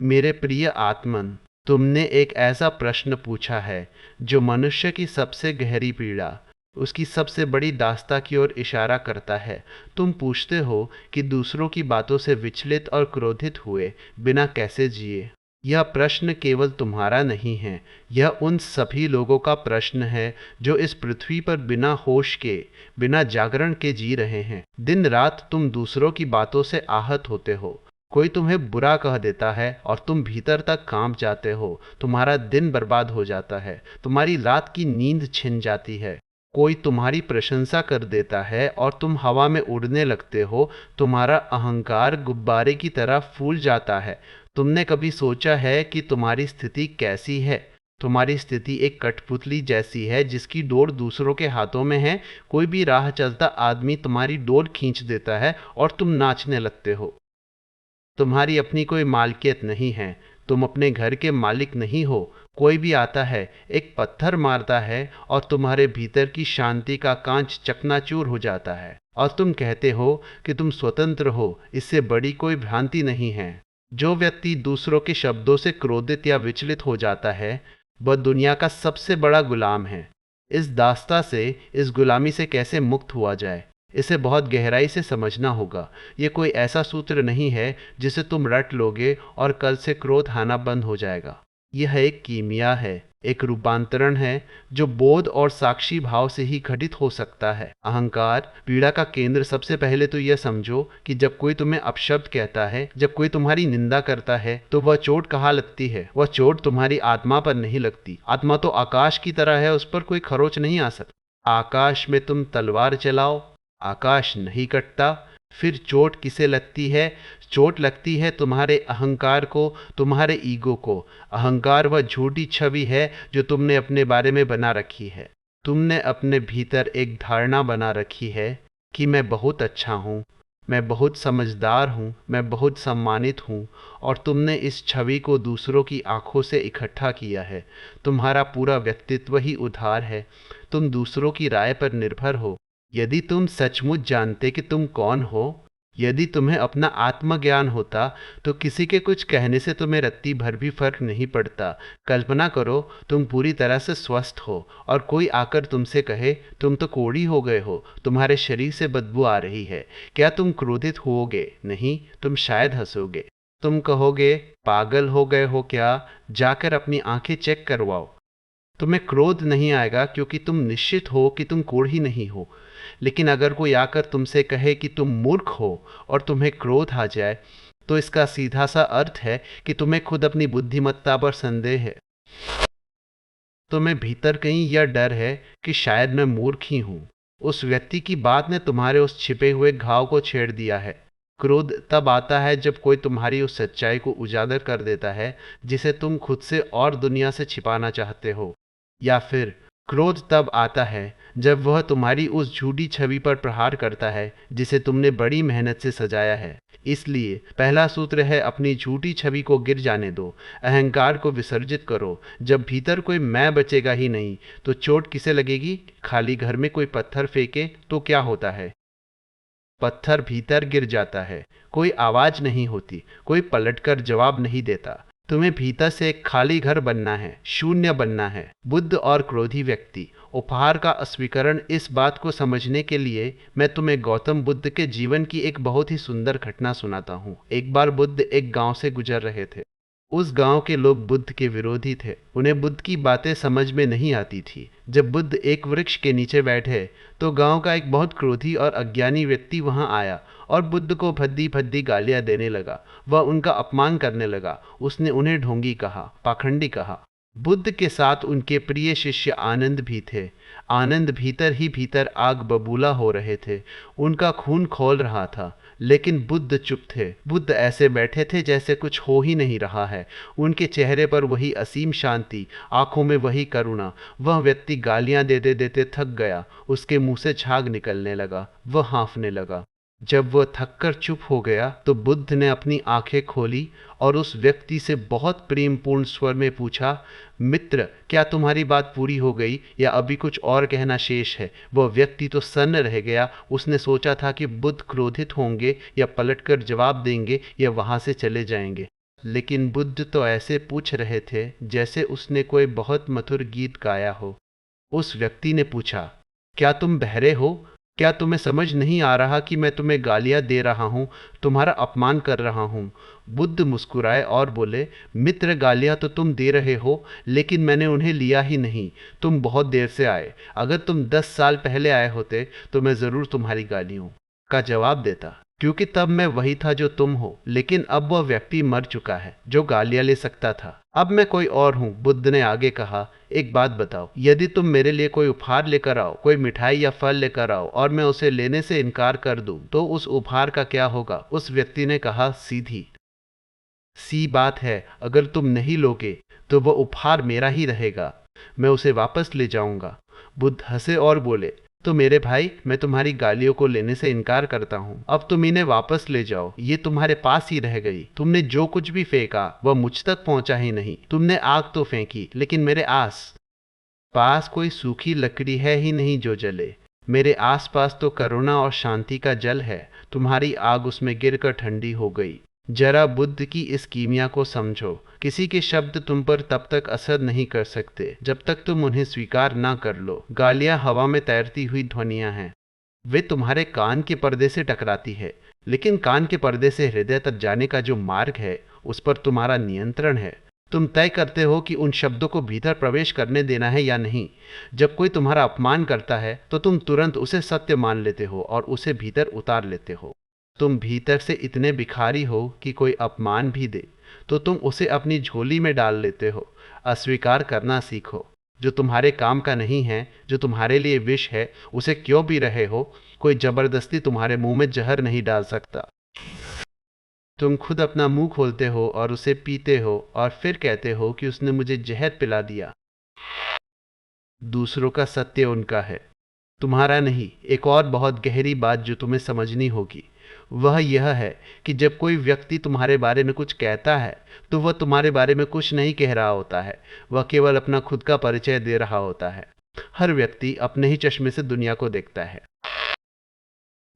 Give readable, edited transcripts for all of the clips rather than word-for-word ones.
मेरे प्रिय आत्मन, तुमने एक ऐसा प्रश्न पूछा है जो मनुष्य की सबसे गहरी पीड़ा, उसकी सबसे बड़ी दास्ता की ओर इशारा करता है। तुम पूछते हो कि दूसरों की बातों से विचलित और क्रोधित हुए बिना कैसे जिए। यह प्रश्न केवल तुम्हारा नहीं है, यह उन सभी लोगों का प्रश्न है जो इस पृथ्वी पर बिना होश के, बिना जागरण के जी रहे हैं। दिन रात तुम दूसरों की बातों से आहत होते हो। कोई तुम्हें बुरा कह देता है और तुम भीतर तक कांप जाते हो। तुम्हारा दिन बर्बाद हो जाता है, तुम्हारी रात की नींद छिन जाती है। कोई तुम्हारी प्रशंसा कर देता है और तुम हवा में उड़ने लगते हो। तुम्हारा अहंकार गुब्बारे की तरह फूल जाता है। तुमने कभी सोचा है कि तुम्हारी स्थिति कैसी है? तुम्हारी स्थिति एक कठपुतली जैसी है जिसकी डोर दूसरों के हाथों में है। कोई भी राह चलता आदमी तुम्हारी डोर खींच देता है और तुम नाचने लगते हो। तुम्हारी अपनी कोई मालकियत नहीं है, तुम अपने घर के मालिक नहीं हो। कोई भी आता है, एक पत्थर मारता है और तुम्हारे भीतर की शांति का कांच चकनाचूर हो जाता है और तुम कहते हो कि तुम स्वतंत्र हो। इससे बड़ी कोई भ्रांति नहीं है। जो व्यक्ति दूसरों के शब्दों से क्रोधित या विचलित हो जाता है, वह दुनिया का सबसे बड़ा गुलाम है। इस दास्ता से, इस गुलामी से कैसे मुक्त हुआ जाए, इसे बहुत गहराई से समझना होगा। ये कोई ऐसा सूत्र नहीं है जिसे तुम रट लोगे और कल से क्रोध आना बंद हो जाएगा। यह एक कीमिया है, एक रूपांतरण है जो बोध और साक्षी भाव से ही घटित हो सकता है। अहंकार पीड़ा का केंद्र। सबसे पहले तो यह समझो कि जब कोई तुम्हें अपशब्द कहता है, जब कोई तुम्हारी निंदा करता है, तो वह चोट कहाँ लगती है? वह चोट तुम्हारी आत्मा पर नहीं लगती। आत्मा तो आकाश की तरह है, उस पर कोई खरोच नहीं आ सकता। आकाश में तुम तलवार चलाओ, आकाश नहीं कटता। फिर चोट किसे लगती है? चोट लगती है तुम्हारे अहंकार को, तुम्हारे ईगो को। अहंकार वह झूठी छवि है जो तुमने अपने बारे में बना रखी है। तुमने अपने भीतर एक धारणा बना रखी है कि मैं बहुत अच्छा हूँ, मैं बहुत समझदार हूँ, मैं बहुत सम्मानित हूँ, और तुमने इस छवि को दूसरों की आंखों से इकट्ठा किया है। तुम्हारा पूरा व्यक्तित्व ही उधार है। तुम दूसरों की राय पर निर्भर हो। यदि तुम सचमुच जानते कि तुम कौन हो, यदि तुम्हें अपना आत्मज्ञान होता, तो किसी के कुछ कहने से तुम्हें रत्ती भर भी फर्क नहीं पड़ता। कल्पना करो, तुम पूरी तरह से स्वस्थ हो और कोई आकर तुमसे कहे तुम तो कोढ़ी हो गए हो, तुम्हारे शरीर से बदबू आ रही है। क्या तुम क्रोधित होगे? नहीं, तुम शायद हंसोगे। तुम कहोगे पागल हो गए हो क्या, जाकर अपनी आंखें चेक करवाओ। तुम्हें क्रोध नहीं आएगा क्योंकि तुम निश्चित हो कि तुम कोढ़ी नहीं हो। लेकिन अगर कोई आकर तुमसे कहे कि तुम मूर्ख हो और तुम्हें क्रोध आ जाए, तो इसका सीधा सा अर्थ है कि तुम्हें खुद अपनी बुद्धिमत्ता पर संदेह है। तुम्हें भीतर कहीं यह डर है कि शायद मैं मूर्ख ही हूँ। उस व्यक्ति की बात ने तुम्हारे उस छिपे हुए घाव को छेड़ दिया है। क्रोध तब आता है जब कोई तुम्हारी उस सच्चाई को उजागर कर देता है जिसे तुम खुद से और दुनिया से छिपाना चाहते हो। या फिर क्रोध तब आता है जब वह तुम्हारी उस झूठी छवि पर प्रहार करता है जिसे तुमने बड़ी मेहनत से सजाया है। इसलिए पहला सूत्र है, अपनी झूठी छवि को गिर जाने दो, अहंकार को विसर्जित करो। जब भीतर कोई मैं बचेगा ही नहीं, तो चोट किसे लगेगी? खाली घर में कोई पत्थर फेंके तो क्या होता है? पत्थर भीतर गिर जाता है, कोई आवाज नहीं होती, कोई पलटकर जवाब नहीं देता। तुम्हें भीतर से एक खाली घर बनना है, शून्य बनना है। बुद्ध और क्रोधी व्यक्ति, उपहार का अस्वीकरण। इस बात को समझने के लिए मैं तुम्हें गौतम बुद्ध के जीवन की एक बहुत ही सुंदर घटना सुनाता हूँ। एक बार बुद्ध एक गांव से गुजर रहे थे। उस गांव के लोग बुद्ध के विरोधी थे, उन्हें बुद्ध की बातें समझ में नहीं आती थी। जब बुद्ध एक वृक्ष के नीचे बैठे, तो गांव का एक बहुत क्रोधी और अज्ञानी व्यक्ति वहां आया और बुद्ध को भद्दी भद्दी गालियां देने लगा। वह उनका अपमान करने लगा। उसने उन्हें ढोंगी कहा, पाखंडी कहा। बुद्ध के साथ उनके प्रिय शिष्य आनंद भी थे। आनंद भीतर ही भीतर आग बबूला हो रहे थे, उनका खून खौल रहा था। लेकिन बुद्ध चुप थे। बुद्ध ऐसे बैठे थे जैसे कुछ हो ही नहीं रहा है। उनके चेहरे पर वही असीम शांति, आंखों में वही करुणा। वह व्यक्ति गालियां देते देते थक गया, उसके मुंह से झाग निकलने लगा, वह हाँफने लगा। जब वह थककर चुप हो गया, तो बुद्ध ने अपनी आंखें खोली और उस व्यक्ति से बहुत प्रेमपूर्ण स्वर में पूछा, मित्र, क्या तुम्हारी बात पूरी हो गई या अभी कुछ और कहना शेष है? वह व्यक्ति तो सन्न रह गया। उसने सोचा था कि बुद्ध क्रोधित होंगे या पलटकर जवाब देंगे या वहां से चले जाएंगे। लेकिन बुद्ध तो ऐसे पूछ रहे थे जैसे उसने कोई बहुत मधुर गीत गाया हो। उस व्यक्ति ने पूछा, क्या तुम बहरे हो? क्या तुम्हें समझ नहीं आ रहा कि मैं तुम्हें गालियां दे रहा हूं, तुम्हारा अपमान कर रहा हूं? बुद्ध मुस्कुराए और बोले, मित्र, गालियां तो तुम दे रहे हो, लेकिन मैंने उन्हें लिया ही नहीं। तुम बहुत देर से आए। अगर तुम 10 साल पहले आए होते तो मैं जरूर तुम्हारी गालियों का जवाब देता, क्योंकि तब मैं वही था जो तुम हो। लेकिन अब वह व्यक्ति मर चुका है जो गालियां ले सकता था। अब मैं कोई और हूँ। बुद्ध ने आगे कहा, एक बात बताओ, यदि तुम मेरे लिए कोई उपहार लेकर आओ, कोई मिठाई या फल लेकर आओ, और मैं उसे लेने से इनकार कर दूं, तो उस उपहार का क्या होगा? उस व्यक्ति ने कहा, सीधी सी बात है, अगर तुम नहीं लोगे तो वह उपहार मेरा ही रहेगा, मैं उसे वापस ले जाऊंगा। बुद्ध हंसे और बोले, तो मेरे भाई, मैं तुम्हारी गालियों को लेने से इनकार करता हूँ। अब तुम इन्हें वापस ले जाओ, ये तुम्हारे पास ही रह गई। तुमने जो कुछ भी फेंका वह मुझ तक पहुंचा ही नहीं। तुमने आग तो फेंकी, लेकिन मेरे आस पास कोई सूखी लकड़ी है ही नहीं जो जले। मेरे आसपास तो करुणा और शांति का जल है। तुम्हारी आग उसमें गिरकर ठंडी हो गई। जरा बुद्ध की इस कीमिया को समझो। किसी के शब्द तुम पर तब तक असर नहीं कर सकते जब तक तुम उन्हें स्वीकार ना कर लो। गालियां हवा में तैरती हुई ध्वनियां हैं। वे तुम्हारे कान के पर्दे से टकराती है, लेकिन कान के पर्दे से हृदय तक जाने का जो मार्ग है उस पर तुम्हारा नियंत्रण है। तुम तय करते हो कि उन शब्दों को भीतर प्रवेश करने देना है या नहीं। जब कोई तुम्हारा अपमान करता है तो तुम तुरंत उसे सत्य मान लेते हो और उसे भीतर उतार लेते हो। तुम भीतर से इतने भिखारी हो कि कोई अपमान भी दे तो तुम उसे अपनी झोली में डाल लेते हो। अस्वीकार करना सीखो। जो तुम्हारे काम का नहीं है, जो तुम्हारे लिए विष है, उसे क्यों भी रहे हो। कोई जबरदस्ती तुम्हारे मुंह में जहर नहीं डाल सकता। तुम खुद अपना मुंह खोलते हो और उसे पीते हो और फिर कहते हो कि उसने मुझे जहर पिला दिया। दूसरों का सत्य उनका है, तुम्हारा नहीं। एक और बहुत गहरी बात जो तुम्हें समझनी होगी वह यह है कि जब कोई व्यक्ति तुम्हारे बारे में कुछ कहता है तो वह तुम्हारे बारे में कुछ नहीं कह रहा होता है, वह केवल अपना खुद का परिचय दे रहा होता है। हर व्यक्ति अपने ही चश्मे से दुनिया को देखता है।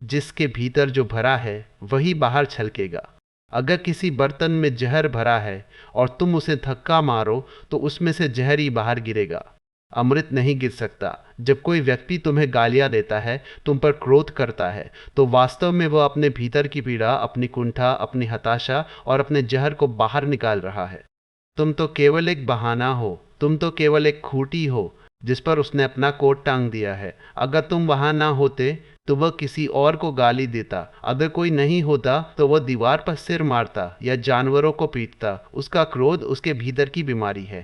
जिसके भीतर जो भरा है वही बाहर छलकेगा। अगर किसी बर्तन में जहर भरा है और तुम उसे धक्का मारो तो उसमें से जहर ही बाहर गिरेगा, अमृत नहीं गिर सकता। जब कोई व्यक्ति तुम्हें गालियां देता है, तुम पर क्रोध करता है, तो वास्तव में वह अपने भीतर की पीड़ा, अपनी कुंठा, अपनी हताशा और अपने जहर को बाहर निकाल रहा है। तुम तो केवल एक बहाना हो, तुम तो केवल एक खूंटी हो जिस पर उसने अपना कोट टांग दिया है। अगर तुम वहां ना होते तो वह किसी और को गाली देता। अगर कोई नहीं होता तो वह दीवार पर सिर मारता या जानवरों को पीटता। उसका क्रोध उसके भीतर की बीमारी है।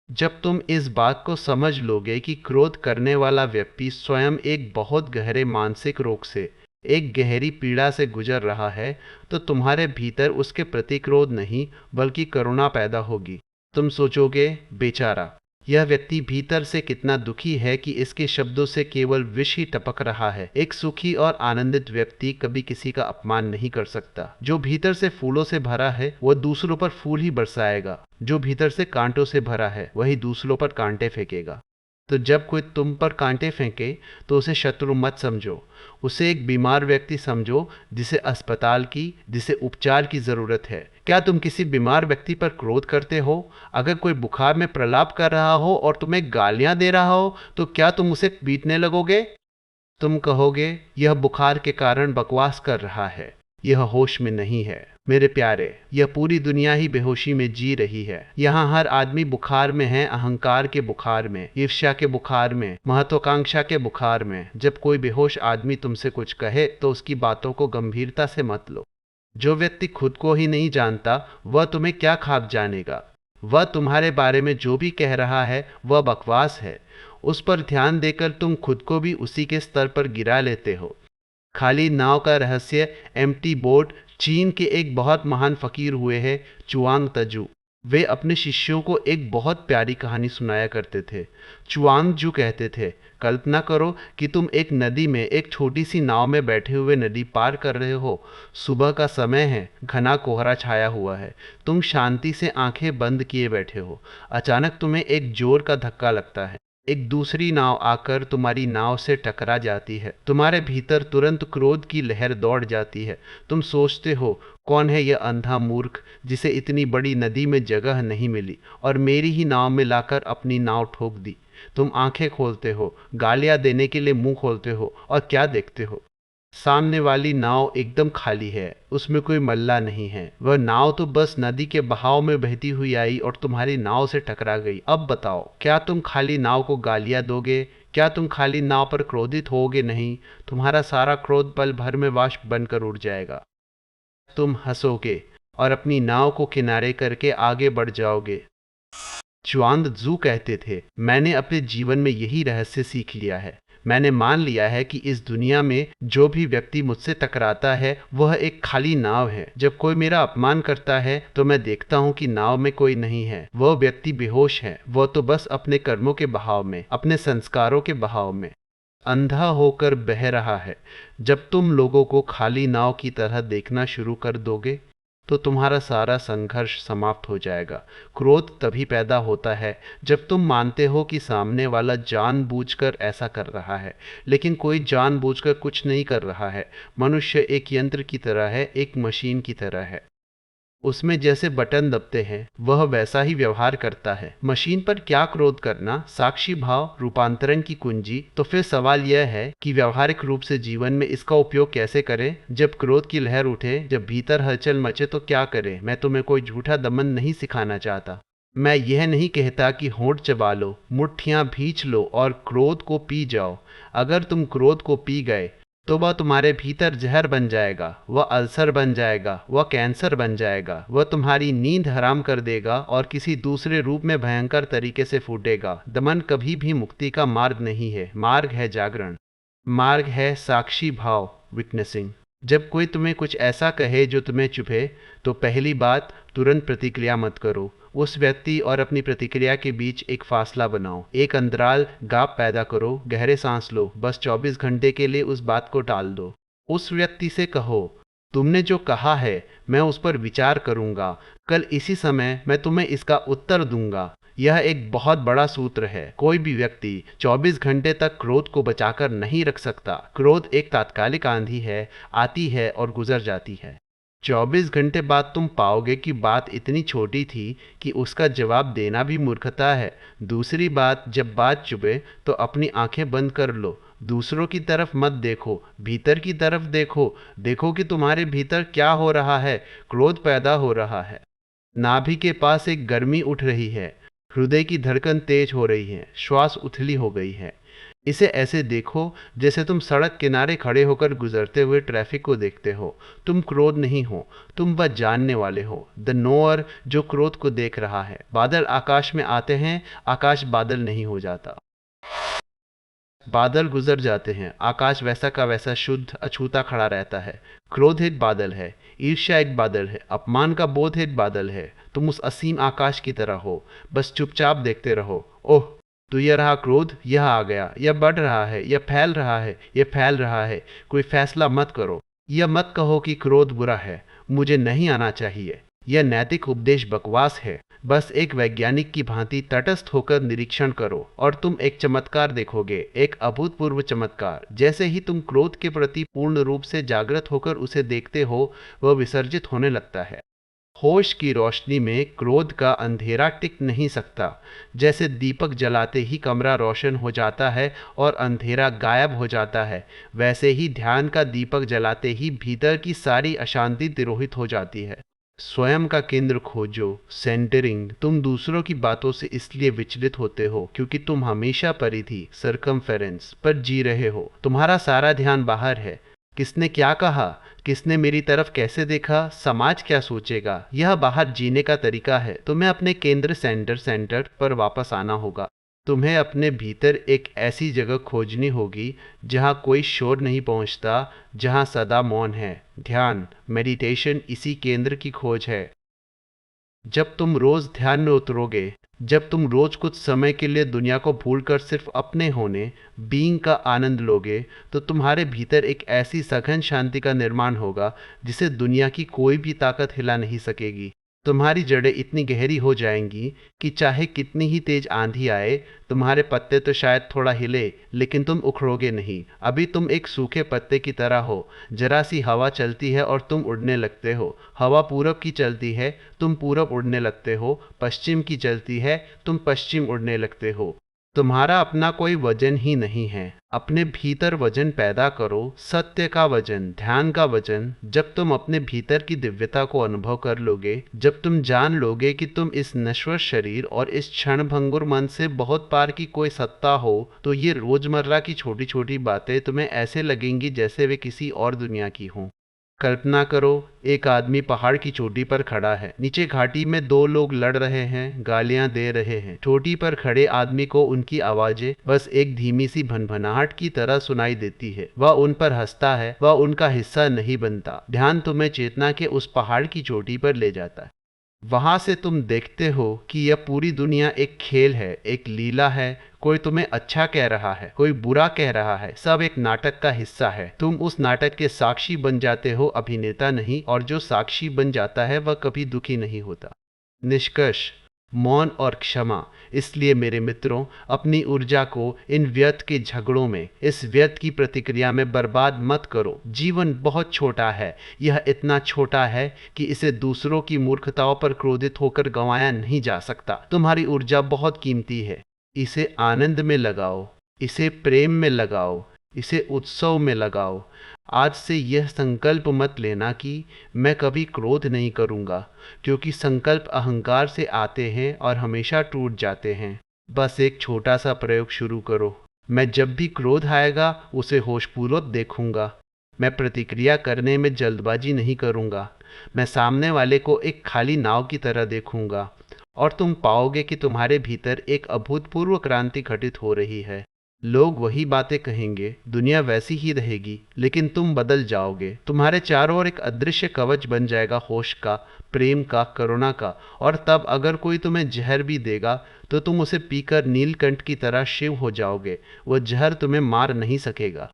जब तुम इस बात को समझ लोगे कि क्रोध करने वाला व्यक्ति स्वयं एक बहुत गहरे मानसिक रोग से, एक गहरी पीड़ा से गुजर रहा है, तो तुम्हारे भीतर उसके प्रति क्रोध नहीं बल्कि करुणा पैदा होगी। तुम सोचोगे, बेचारा, यह व्यक्ति भीतर से कितना दुखी है कि इसके शब्दों से केवल विष ही टपक रहा है। एक सुखी और आनंदित व्यक्ति कभी किसी का अपमान नहीं कर सकता। जो भीतर से फूलों से भरा है वह दूसरों पर फूल ही बरसाएगा। जो भीतर से कांटों से भरा है वही दूसरों पर कांटे फेंकेगा। तो जब कोई तुम पर कांटे फेंके तो उसे शत्रु मत समझो। उसे एक बीमार व्यक्ति समझो जिसे अस्पताल की, जिसे उपचार की जरूरत है। क्या तुम किसी बीमार व्यक्ति पर क्रोध करते हो? अगर कोई बुखार में प्रलाप कर रहा हो और तुम्हें गालियां दे रहा हो तो क्या तुम उसे पीटने लगोगे? तुम कहोगे, यह बुखार के कारण बकवास कर रहा है, यह होश में नहीं है। मेरे प्यारे, यह पूरी दुनिया ही बेहोशी में जी रही है। यहाँ हर आदमी बुखार में है, अहंकार के बुखार में, ईर्ष्या के बुखार में, महत्वाकांक्षा के बुखार में। जब कोई बेहोश आदमी तुमसे कुछ कहे तो उसकी बातों को गंभीरता से मत लो। जो व्यक्ति खुद को ही नहीं जानता वह तुम्हें क्या खाक जानेगा। वह तुम्हारे बारे में जो भी कह रहा है वह बकवास है। उस पर ध्यान देकर तुम खुद को भी उसी के स्तर पर गिरा लेते हो। खाली नाव का रहस्य, एम्प्टी बोट। चीन के एक बहुत महान फकीर हुए हैं, चुआंग तजू। वे अपने शिष्यों को एक बहुत प्यारी कहानी सुनाया करते थे। चुआंग जू कहते थे, कल्पना करो कि तुम एक नदी में एक छोटी सी नाव में बैठे हुए नदी पार कर रहे हो। सुबह का समय है, घना कोहरा छाया हुआ है। तुम शांति से आंखें बंद किए बैठे हो। अचानक तुम्हें एक जोर का धक्का लगता है। एक दूसरी नाव आकर तुम्हारी नाव से टकरा जाती है। तुम्हारे भीतर तुरंत क्रोध की लहर दौड़ जाती है। तुम सोचते हो, कौन है यह अंधा मूर्ख जिसे इतनी बड़ी नदी में जगह नहीं मिली और मेरी ही नाव में लाकर अपनी नाव ठोक दी। तुम आंखें खोलते हो, गालियां देने के लिए मुंह खोलते हो, और क्या देखते हो? सामने वाली नाव एकदम खाली है, उसमें कोई मल्ला नहीं है। वह नाव तो बस नदी के बहाव में बहती हुई आई और तुम्हारी नाव से टकरा गई। अब बताओ, क्या तुम खाली नाव को गालियां दोगे? क्या तुम खाली नाव पर क्रोधित होगे? नहीं, तुम्हारा सारा क्रोध पल भर में वाष्प बनकर उड़ जाएगा। तुम हंसोगे और अपनी नाव को किनारे करके आगे बढ़ जाओगे। च्वांग त्ज़ू कहते थे, मैंने अपने जीवन में यही रहस्य सीख लिया है। मैंने मान लिया है कि इस दुनिया में जो भी व्यक्ति मुझसे टकराता है वह एक खाली नाव है। जब कोई मेरा अपमान करता है तो मैं देखता हूँ कि नाव में कोई नहीं है। वह व्यक्ति बेहोश है। वह तो बस अपने कर्मों के बहाव में, अपने संस्कारों के बहाव में अंधा होकर बह रहा है। जब तुम लोगों को खाली नाव की तरह देखना शुरू कर दोगे तो तुम्हारा सारा संघर्ष समाप्त हो जाएगा। क्रोध तभी पैदा होता है जब तुम मानते हो कि सामने वाला जानबूझकर ऐसा कर रहा है, लेकिन कोई जानबूझकर कुछ नहीं कर रहा है। मनुष्य एक यंत्र की तरह है, एक मशीन की तरह है। उसमें जैसे बटन दबते हैं वह वैसा ही व्यवहार करता है। मशीन पर क्या क्रोध करना? साक्षी भाव, रूपांतरण की कुंजी। तो फिर सवाल यह है कि व्यवहारिक रूप से जीवन में इसका उपयोग कैसे करें? जब क्रोध की लहर उठे, जब भीतर हलचल मचे तो क्या करें? मैं तुम्हें कोई झूठा दमन नहीं सिखाना चाहता। मैं यह नहीं कहता कि होंठ चबा लो, मुट्ठियां भींच लो और क्रोध को पी जाओ। अगर तुम क्रोध को पी गए तो वह तुम्हारे भीतर जहर बन जाएगा, वह अल्सर बन जाएगा, वह कैंसर बन जाएगा। वह तुम्हारी नींद हराम कर देगा और किसी दूसरे रूप में भयंकर तरीके से फूटेगा। दमन कभी भी मुक्ति का मार्ग नहीं है। मार्ग है जागरण। मार्ग है साक्षी भाव, विटनेसिंग। जब कोई तुम्हें कुछ ऐसा कहे जो तुम्हें चुभे तो पहली बात, तुरंत प्रतिक्रिया मत करो। उस व्यक्ति और अपनी प्रतिक्रिया के बीच एक फासला बनाओ, एक अंतराल गैप पैदा करो। गहरे सांस लो, बस 24 घंटे के लिए उस बात को टाल दो। उस व्यक्ति से कहो, तुमने जो कहा है मैं उस पर विचार करूंगा, कल इसी समय मैं तुम्हें इसका उत्तर दूंगा। यह एक बहुत बड़ा सूत्र है। कोई भी व्यक्ति 24 घंटे तक क्रोध को बचाकर नहीं रख सकता। क्रोध एक तात्कालिक आंधी है, आती है और गुजर जाती है। 24 घंटे बाद तुम पाओगे कि बात इतनी छोटी थी कि उसका जवाब देना भी मूर्खता है। दूसरी बात, जब बात चुभे तो अपनी आंखें बंद कर लो। दूसरों की तरफ मत देखो, भीतर की तरफ देखो। देखो कि तुम्हारे भीतर क्या हो रहा है। क्रोध पैदा हो रहा है। नाभि के पास एक गर्मी उठ रही है। हृदय की धड़कन तेज हो रही है। श्वास उथली हो गई है। इसे ऐसे देखो जैसे तुम सड़क किनारे खड़े होकर गुजरते हुए ट्रैफिक को देखते हो। तुम क्रोध नहीं हो, तुम बस जानने वाले हो। द नोअर जो क्रोध को देख रहा है। बादल आकाश में आते हैं, आकाश बादल नहीं हो जाता। बादल गुजर जाते हैं, आकाश वैसा का वैसा शुद्ध अछूता खड़ा रहता है। क्रोध एक बादल है, ईर्ष्या एक बादल है, अपमान का बोध एक बादल है। तुम उस असीम आकाश की तरह हो, बस चुपचाप देखते रहो। ओह, तो यह रहा क्रोध, यह आ गया, यह बढ़ रहा है, यह फैल रहा है, यह फैल रहा है। कोई फैसला मत करो। यह मत कहो कि क्रोध बुरा है, मुझे नहीं आना चाहिए। यह नैतिक उपदेश बकवास है। बस एक वैज्ञानिक की भांति तटस्थ होकर निरीक्षण करो और तुम एक चमत्कार देखोगे, एक अभूतपूर्व चमत्कार। जैसे ही तुम क्रोध के प्रति पूर्ण रूप से जागृत होकर उसे देखते हो, वह विसर्जित होने लगता है। होश की रोशनी में क्रोध का अंधेरा टिक नहीं सकता। जैसे दीपक जलाते ही कमरा रोशन हो जाता है और अंधेरा गायब हो जाता है, वैसे ही ध्यान का दीपक जलाते ही भीतर की सारी अशांति तिरोहित हो जाती है। स्वयं का केंद्र खोजो, सेंटरिंग। तुम दूसरों की बातों से इसलिए विचलित होते हो क्योंकि तुम हमेशा परिधि, सरकमफेरेंस पर जी रहे हो। तुम्हारा सारा ध्यान बाहर है। किसने क्या कहा, किसने मेरी तरफ कैसे देखा, समाज क्या सोचेगा, यह बाहर जीने का तरीका है। तुम्हें अपने केंद्र, सेंटर पर वापस आना होगा। तुम्हें अपने भीतर एक ऐसी जगह खोजनी होगी जहां कोई शोर नहीं पहुंचता, जहां सदा मौन है। ध्यान, मेडिटेशन इसी केंद्र की खोज है। जब तुम रोज ध्यान में उतरोगे, जब तुम रोज कुछ समय के लिए दुनिया को भूलकर सिर्फ अपने होने, बीइंग का आनंद लोगे, तो तुम्हारे भीतर एक ऐसी सघन शांति का निर्माण होगा जिसे दुनिया की कोई भी ताकत हिला नहीं सकेगी। तुम्हारी जड़ें इतनी गहरी हो जाएंगी कि चाहे कितनी ही तेज आंधी आए, तुम्हारे पत्ते तो शायद थोड़ा हिले, लेकिन तुम उखड़ोगे नहीं। अभी तुम एक सूखे पत्ते की तरह हो। जरा सी हवा चलती है और तुम उड़ने लगते हो। हवा पूरब की चलती है, तुम पूरब उड़ने लगते हो। पश्चिम की चलती है, तुम पश्चिम उड़ने लगते हो। तुम्हारा अपना कोई वजन ही नहीं है। अपने भीतर वजन पैदा करो, सत्य का वजन, ध्यान का वजन। जब तुम अपने भीतर की दिव्यता को अनुभव कर लोगे, जब तुम जान लोगे कि तुम इस नश्वर शरीर और इस क्षणभंगुर मन से बहुत पार की कोई सत्ता हो, तो ये रोजमर्रा की छोटी छोटी बातें तुम्हें ऐसे लगेंगी जैसे वे किसी और दुनिया की हों। कल्पना करो, एक आदमी पहाड़ की चोटी पर खड़ा है। नीचे घाटी में दो लोग लड़ रहे हैं, गालियां दे रहे हैं। चोटी पर खड़े आदमी को उनकी आवाजें बस एक धीमी सी भनभनाहट की तरह सुनाई देती है। वह उन पर हंसता है, वह उनका हिस्सा नहीं बनता। ध्यान तुम्हें चेतना के उस पहाड़ की चोटी पर ले जाता है। वहां से तुम देखते हो कि यह पूरी दुनिया एक खेल है, एक लीला है। कोई तुम्हें अच्छा कह रहा है, कोई बुरा कह रहा है, सब एक नाटक का हिस्सा है। तुम उस नाटक के साक्षी बन जाते हो, अभिनेता नहीं। और जो साक्षी बन जाता है वह कभी दुखी नहीं होता। निष्कर्ष, मौन और क्षमा। इसलिए मेरे मित्रों, अपनी ऊर्जा को इन व्यर्थ के झगड़ों में, इस व्यर्थ की प्रतिक्रिया में बर्बाद मत करो। जीवन बहुत छोटा है। यह इतना छोटा है कि इसे दूसरों की मूर्खताओं पर क्रोधित होकर गंवाया नहीं जा सकता। तुम्हारी ऊर्जा बहुत कीमती है। इसे आनंद में लगाओ, इसे प्रेम में लगाओ, इसे उत्सव में लगाओ। आज से यह संकल्प मत लेना कि मैं कभी क्रोध नहीं करूँगा, क्योंकि संकल्प अहंकार से आते हैं और हमेशा टूट जाते हैं। बस एक छोटा सा प्रयोग शुरू करो। मैं जब भी क्रोध आएगा उसे होशपूर्वक देखूंगा। मैं प्रतिक्रिया करने में जल्दबाजी नहीं करूँगा। मैं सामने वाले को एक खाली नाव की तरह देखूंगा। और तुम पाओगे कि तुम्हारे भीतर एक अभूतपूर्व क्रांति घटित हो रही है। लोग वही बातें कहेंगे, दुनिया वैसी ही रहेगी, लेकिन तुम बदल जाओगे। तुम्हारे चारों ओर एक अदृश्य कवच बन जाएगा, होश का, प्रेम का, करुणा का। और तब अगर कोई तुम्हें जहर भी देगा तो तुम उसे पीकर नीलकंठ की तरह शिव हो जाओगे। वह जहर तुम्हें मार नहीं सकेगा।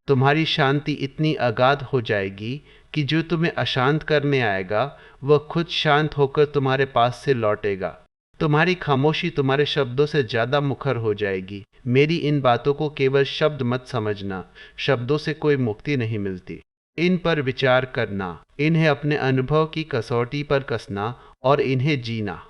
तुम्हारी शांति इतनी अगाध हो जाएगी कि जो तुम्हें अशांत करने आएगा वह खुद शांत होकर तुम्हारे पास से लौटेगा। तुम्हारी खामोशी तुम्हारे शब्दों से ज्यादा मुखर हो जाएगी। मेरी इन बातों को केवल शब्द मत समझना। शब्दों से कोई मुक्ति नहीं मिलती। इन पर विचार करना, इन्हें अपने अनुभव की कसौटी पर कसना और इन्हें जीना।